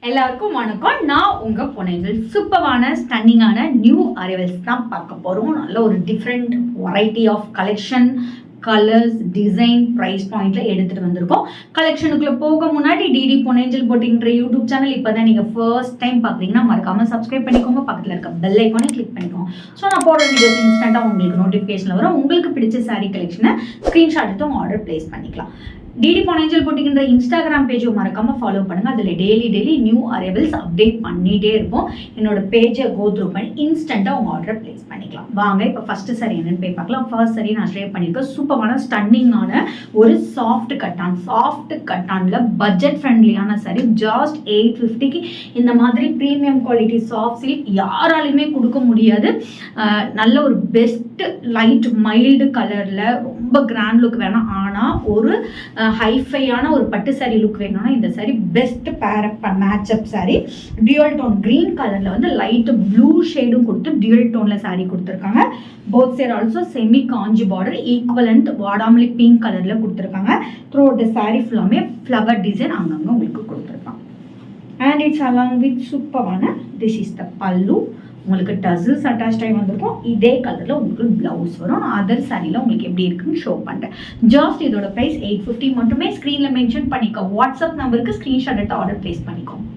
எல்லாருக்கும் வணக்கம். நான் உங்க பொன்னைகள். சூப்பரான ஸ்டன்னிங்கான நியூ அரைவல்ஸ் தான் பார்க்க போறோம். நல்ல ஒரு different variety of collection, colours, design, price பாயிண்ட்ல எடுத்துட்டு வந்திருக்கோம். கலெக்ஷனுக்குள்ள போக முன்னாடி டிடி பொன்னேஞ்சல் போட்டிங்கிற யூடியூப் சேனல் இப்பதான் நீங்க ஃபர்ஸ்ட் டைம் பாக்குறீங்கன்னா மறக்காம சப்ஸ்கிரைப் பண்ணிக்கோங்க. பக்கத்துல இருக்க பெல் ஐக்கானை கிளிக் பண்ணிக்கோங்க. ஸோ நான் போடுற வீடியோஸ் இன்ஸ்டன்டா உங்களுக்கு நோட்டிஃபிகேஷன்ல வரும். உங்களுக்கு பிடிச்ச சாரீ கலெக்ஷனை ஸ்கிரீன்ஷாட் எடுத்து ஆர்டர் பிளேஸ் பண்ணிக்கலாம். டிடி பொன்னேஞ்சல் போட்டிங்கிற இன்ஸ்டாகிராம் பேஜும் மறக்காம ஃபாலோ பண்ணுங்க. அதில் டெய்லி நியூ அரைவல்ஸ் அப்டேட் பண்ணிட்டே இருப்போம். என்னோட பேஜை கோ த்ரூ பண்ணி இன்ஸ்டன்ட்டாக உங்கள் ஆர்டர் பிளேஸ் பண்ணிக்கலாம். வாங்க இப்போ ஃபர்ஸ்ட் சாரி என்னன்னு போய் பார்க்கலாம். ஃபர்ஸ்ட் சாரி நான் ஷேர் பண்ணியிருக்கேன். சூப்பரான ஸ்டன்னிங்கான ஒரு சாஃப்ட் கட்டான்ல பட்ஜெட் ஃப்ரெண்ட்லியான சாரி. ஜஸ்ட் 850க்கு இந்த மாதிரி ப்ரீமியம் குவாலிட்டி சாஃப்ட் சில்க் யாராலையுமே கொடுக்க முடியாது. நல்ல ஒரு பெஸ்ட் லைட் மைல்டு கலரில் ரொம்ப கிராண்ட் லுக் வேணாம், ஆனால் ஒரு ஹைஃபையான ஒரு பட்டு சாரி லுக் வேணும்னா இந்த sari best matchup sari. Dual tone green கலர்ல வந்து லைட் ப்ளூ ஷேடும் கொடுத்து டியூயல் டோன்ல சாரி கொடுத்துருக்காங்க. Both side also semi Kanchi border, equivalent வாடாமலி பிங்க் கலர்ல கொடுத்துருக்காங்க. த்ரூ அவுட் தி சாரி ஃபுல்லாமே ஃப்ளவர் டிசைன் அங்கங்க உங்களுக்கு கொடுத்துருக்காங்க. அண்ட் இட்ஸ் அலாங் வித் சூப்பரான திஸ் இஸ் த பல்லு. உங்களுக்கு டசில்ஸ் அட்டாச் ஆகி வந்திருக்கும். இதே கலரில் உங்களுக்கு ப்ளவுஸ் வரும். அதர் சாரியில் உங்களுக்கு எப்படி இருக்குன்னு ஷோ பண்ணுறேன். ஜஸ்ட் இதோட ப்ரைஸ் 850 மட்டுமே. ஸ்க்ரீனில் மென்ஷன் பண்ணிக்கோ. வாட்ஸ்அப் நம்பருக்கு ஸ்க்ரீன்ஷாட் எடுத்து ஆர்டர் பிளேஸ் பண்ணிக்கோங்க.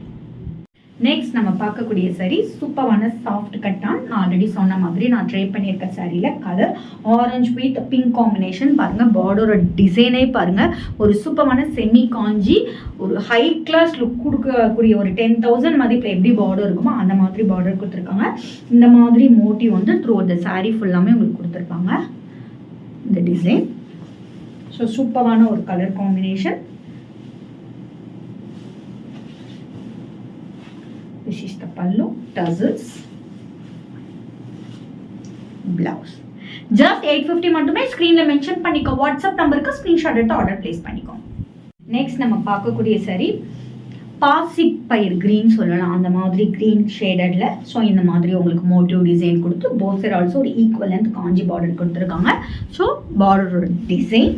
நெக்ஸ்ட் நம்ம பார்க்கக்கூடிய சாரி சூப்பரான சாஃப்ட் கட்டான். நான் ஆல்ரெடி சொன்ன மாதிரி நான் ட்ரை பண்ணியிருக்க சாரியில் colour orange with pink combination. பாருங்கள் பார்டரோட டிசைனே பாருங்கள். ஒரு சூப்பரான செமி காஞ்சி ஒரு ஹை கிளாஸ் லுக் கொடுக்கக்கூடிய ஒரு 10,000 மதிப்பில் எப்படி பார்டர் இருக்குமோ அந்த மாதிரி பார்டர் கொடுத்துருக்காங்க. இந்த மாதிரி மோட்டிவ் வந்து த்ரூ த சாரி ஃபுல்லாமே உங்களுக்கு கொடுத்துருப்பாங்க இந்த டிசைன். ஸோ சூப்பரான ஒரு colour combination. This is the pallu, tassels, blouse. Just 850 மட்டுமே. ஸ்கிரீன்ல மென்ஷன் பண்ணிக்கோ. வாட்ஸ்அப் நம்பருக்கு ஸ்கிரீன்ஷாட் எடுத்து ஆர்டர் பிளேஸ் பண்ணிக்கோ. நெக்ஸ்ட் நம்ம பார்க்கக்கூடிய சாரி பாசிப்பயிர் கிரீன் சொல்லலாம். அந்த மாதிரி கிரீன் ஷேடட்ல. ஸோ இந்த மாதிரி உங்களுக்கு மோட்டிவ் டிசைன் கொடுத்து போத் சைடு ஆல்சோ ஒரு ஈக்குவலண்ட் காஞ்சி பார்டர் கொடுத்துருக்காங்க. ஸோ பார்டரோட டிசைன்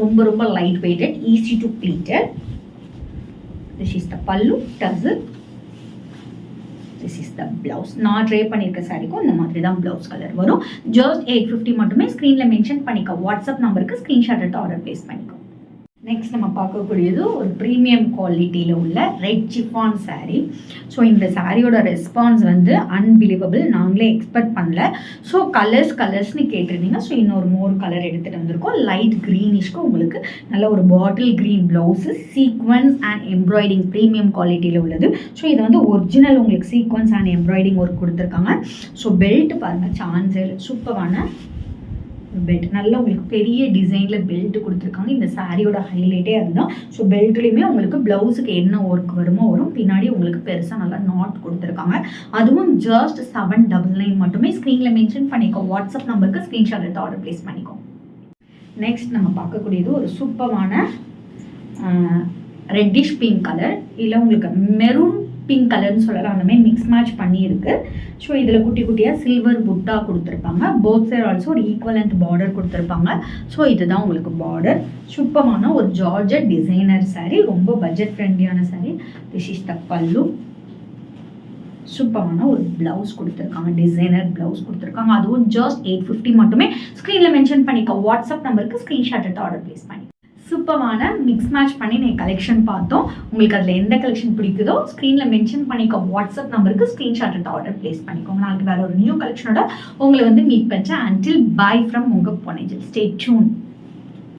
ரொம்ப light weighted, easy to pleated. This is the pallu, tassel. This is the blouse. நான் ட்ரை பண்ணியிருக்க சாரிக்கும் இந்த மாதிரி தான் ப்ளவுஸ் கலர் வரும். ஜஸ்ட் 850 மட்டுமே. ஸ்க்ரீனில் மென்ஷன் பண்ணிக்க. வாட்ஸ்அப் நம்பருக்கு ஸ்க்ரீன்ஷாட் எடுத்து ஆர்டர் பிளேஸ் பண்ணிக்கோ. நெக்ஸ்ட் நம்ம பார்க்கக்கூடியது ஒரு ப்ரீமியம் குவாலிட்டியில் உள்ள ரெட் சிஃபான் சாரீ. ஸோ இந்த சாரியோட ரெஸ்பான்ஸ் வந்து அன்பிலீவபிள். நாங்களே எக்ஸ்பெக்ட் பண்ணல. ஸோ கலர்ஸ்னு கேட்டிருந்தீங்க. ஸோ இன்னொரு மோர் கலர் எடுத்துகிட்டு வந்திருக்கோம். லைட் க்ரீனிஷ்க்கு உங்களுக்கு நல்ல ஒரு bottle green blouse, sequins and embroidering premium குவாலிட்டியில் உள்ளது. ஸோ இது வந்து ஒரிஜினல் உங்களுக்கு சீக்வன்ஸ் அண்ட் எம்ப்ராய்டிங் ஒர்க் கொடுத்துருக்காங்க. ஸோ பெல்ட் பாருங்கள், சான்சல் சூப்பரான பெல்ட். நல்ல உங்களுக்கு பெரிய டிசைனில் பெல்ட் கொடுத்துருக்காங்க. இந்த சாரியோட ஹைலைட்டே அதுதான். ஸோ பெல்ட்லேயுமே உங்களுக்கு ப்ளவுஸுக்கு என்ன ஒர்க் வருமோ வரும். பின்னாடி உங்களுக்கு பெருசாக நல்லா நாட் கொடுத்துருக்காங்க. அதுவும் ஜஸ்ட் 799 மட்டுமே. ஸ்க்ரீனில் மென்ஷன் பண்ணிக்கோ. வாட்ஸ்அப் நம்பருக்கு ஸ்க்ரீன்ஷாட் எடுத்து ஆர்டர் பிளேஸ் பண்ணிக்கோ. நெக்ஸ்ட் நம்ம பார்க்கக்கூடியது ஒரு சூப்பரான ரெட்டிஷ் பிங்க் கலர். இல்லை உங்களுக்கு மெரூன் பிங்க் கலர்னு சொல்லலாம். அந்த மாதிரி மிக்ஸ் மேட்ச் பண்ணியிருக்கு. ஸோ இதில் குட்டியாக சில்வர் புட்டா கொடுத்துருப்பாங்க. போத் சைடு ஆல்சோ ஒரு ஈக்குவலண்ட் பார்டர் கொடுத்துருப்பாங்க. ஸோ இதுதான் உங்களுக்கு பார்டர். சூப்பரான ஒரு ஜார்ஜட் டிசைனர் சாரீ. ரொம்ப பட்ஜெட் ஃப்ரெண்ட்லியான sari. This is the pallu. சூப்பரான ஒரு ப்ளவுஸ் கொடுத்துருக்காங்க. டிசைனர் ப்ளவுஸ் கொடுத்துருக்காங்க. அதுவும் ஜஸ்ட் 850 மட்டுமே. ஸ்க்ரீனில் மென்ஷன் பண்ணிக்க. வாட்ஸ்அப் நம்பருக்கு ஸ்க்ரீன்ஷாட் எடுத்து ஆர்டர் பிளேஸ் பண்ணி. சூப்பரான மிக்ஸ் மேட்ச் பண்ணி நீங்கள் கலெக்ஷன் பார்த்தோம். உங்களுக்கு அதில் எந்த கலெக்ஷன் பிடிக்குதோ ஸ்க்ரீனில் மென்ஷன் பண்ணிக்கோ. வாட்ஸ்அப் நம்பருக்கு ஸ்க்ரீன்ஷாட் எடுத்து ஆர்டர் பிளேஸ் பண்ணிக்கோங்க. நாளைக்கு வேறு ஒரு நியூ கலெக்ஷனோட உங்களை வந்து மீட் பண்ணேன். அன்டில் பை ஃப்ரம் உங்கள் பொன்னேஞ்சல். Stay tune.